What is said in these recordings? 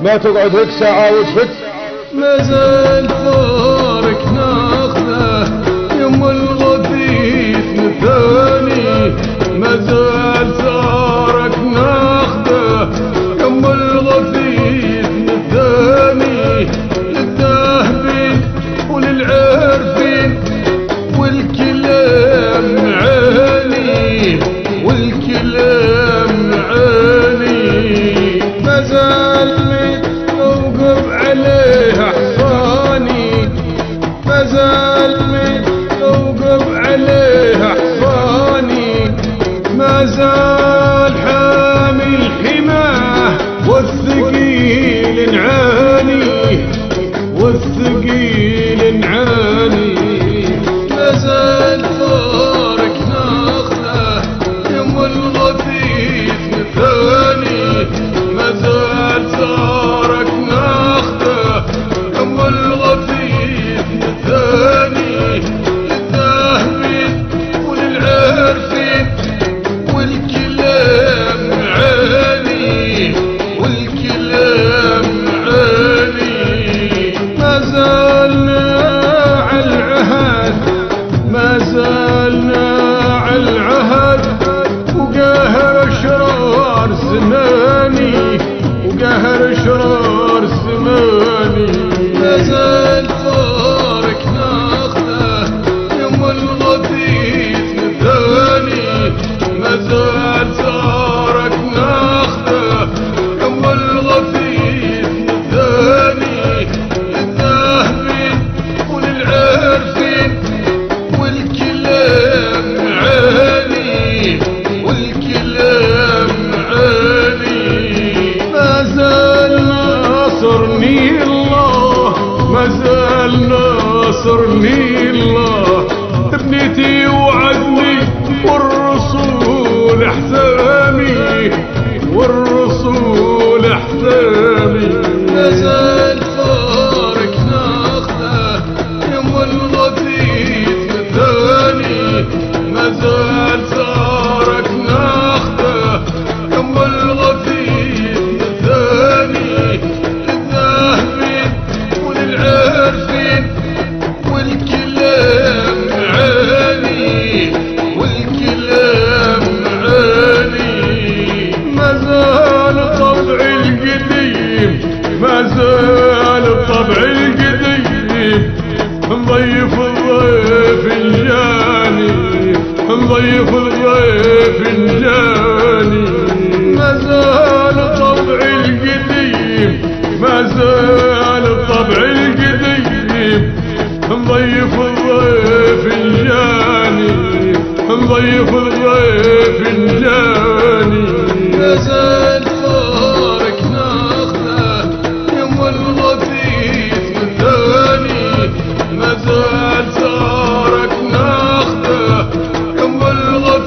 ما تقعد هيك ساعة وتفت. ما زال ثارك ناخذه يم الغثيث مثاني، ما زال ثارك ناخذه يم الغثيث مثاني، للذاهبين وللعارفين والكلام معاني، والكلام معاني. ما زال متوقف عليه حصاني، ما زال متوقف عليه حصاني، ما زال حامل حماه والثقيل نعاني، والثقيل نعاني. ما زال ثارك ناخذه يم الغثيث مثاني، ما زال ثارك ناخذه يم الغثيث مثاني، للذاهبين وللعارفين والكلام معاني، والكلام معاني. ما زالنا على العهد، ما زالنا على العهد، وقاهر اشرار زماني، وقاهر اشرار زماني. ما زال ثارك ناخذه يم الغثيث مثاني، ما زال ثارك ناخذه يم الغثيث مثاني، للذاهبين وللعارفين والكلام معاني، والكلام معاني. ما زال ناصرني الله، ما زال ناصرني الله، ابنتي وعدني والرسول احسامي، والرسول احسامي. ما زال ثارك ناخذه يم الغثيث مثاني، ما زال ثارك ناخذه يم الغثيث مثاني، للذاهبين وللعارفين والكلام معاني، والكلام معاني. ما زال طبعي القديم، ما زال الطبع القديم، نضيف الضيف الجاني، نضيف الضيف الجاني. ما زال الطبع القديم، ما زال الطبع القديم، نضيف الضيف الجاني، نضيف الضيف الجاني. ما زال ثارك ناخذه يم الغثيث مثاني، ما زال ثارك ناخذه يم الغثيث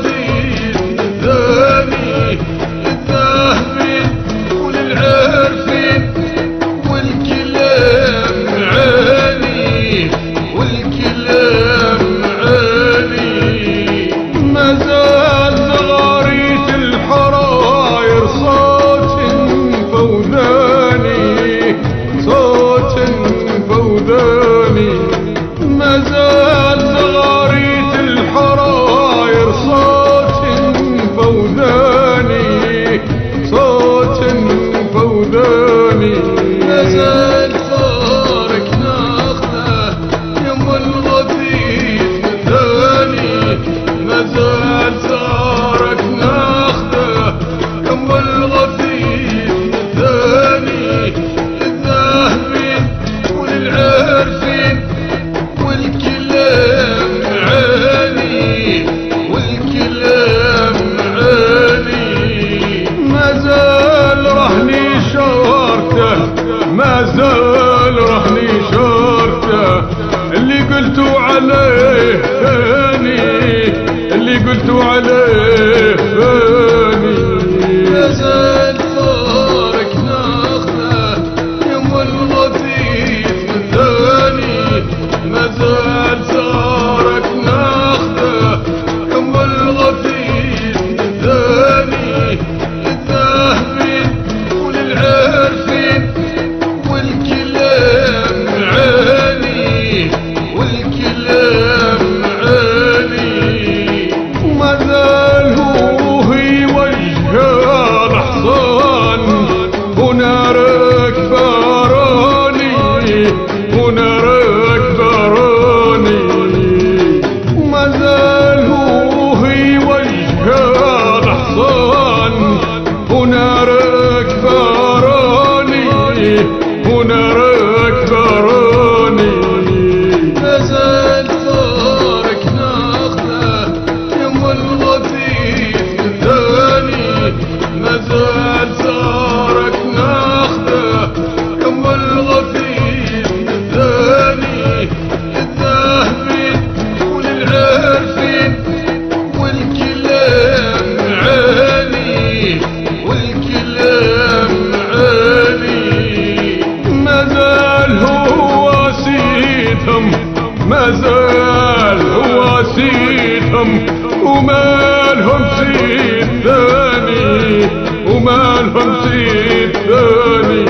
سيد ثاني وما لهم سيد ثاني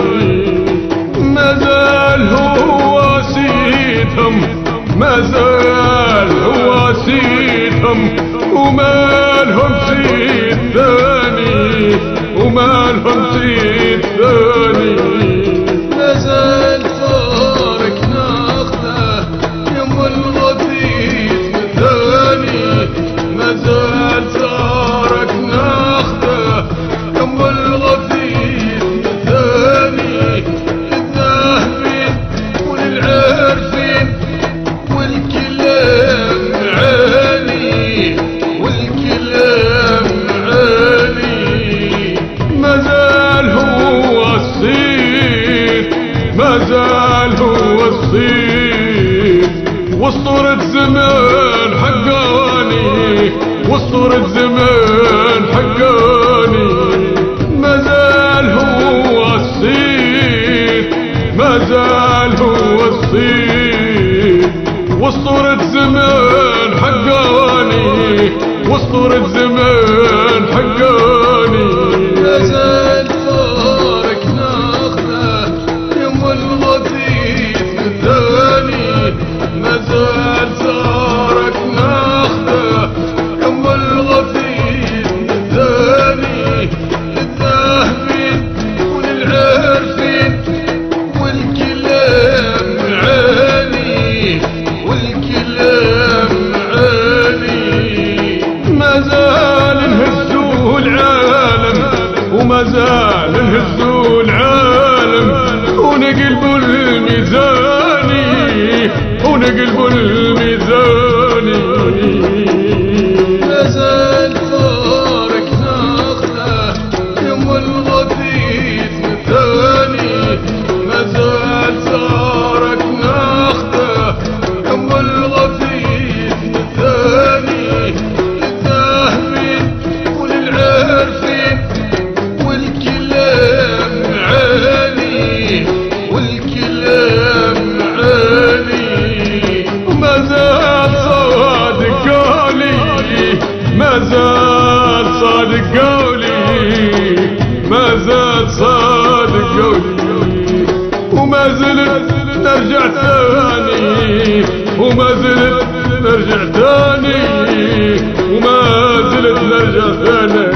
ما زال هو سيدهم ما زال هو سيدهم وما لهم سيد ثاني وما لهم سيد ثاني ما زال طارق ناخذه يم الغثيث مثاني ما زال طارق ناخذه يم الغثيث مثاني الذاهبين وللعارفين والكلام عالي والكلام عالي ما زال هو الصيد ما زال هو الصيد واسطورة زمان حقاني واسطورة زمان حقاني ما زال هو الصيد ما زال هو الصيد واسطورة زمان حقاني واسطورة زمان حقاني ما زال طارق ناخذه يم الغثيث مثاني ما زال طارق ناخذه يم الغثيث مثاني للذاهبين وللعارفين والكلام عالي والكلام عالي ما زال نهزوه العالم وما زال نهزوه العالم ونقلبوا الميزاني ونقلبوا الميزاني ما زال طارق ناخذه يم الغثيث مثاني ما زال طارق ناخذه يم الغثيث مثاني للذاهبين وللعارفين والكلام عالي والكلام عالي ما زال صادق قولي ما زال صادق قولي ما زال صادق قولي وما زلت نرجع ثاني وما زلت نرجع ثاني وما زلت نرجع ثاني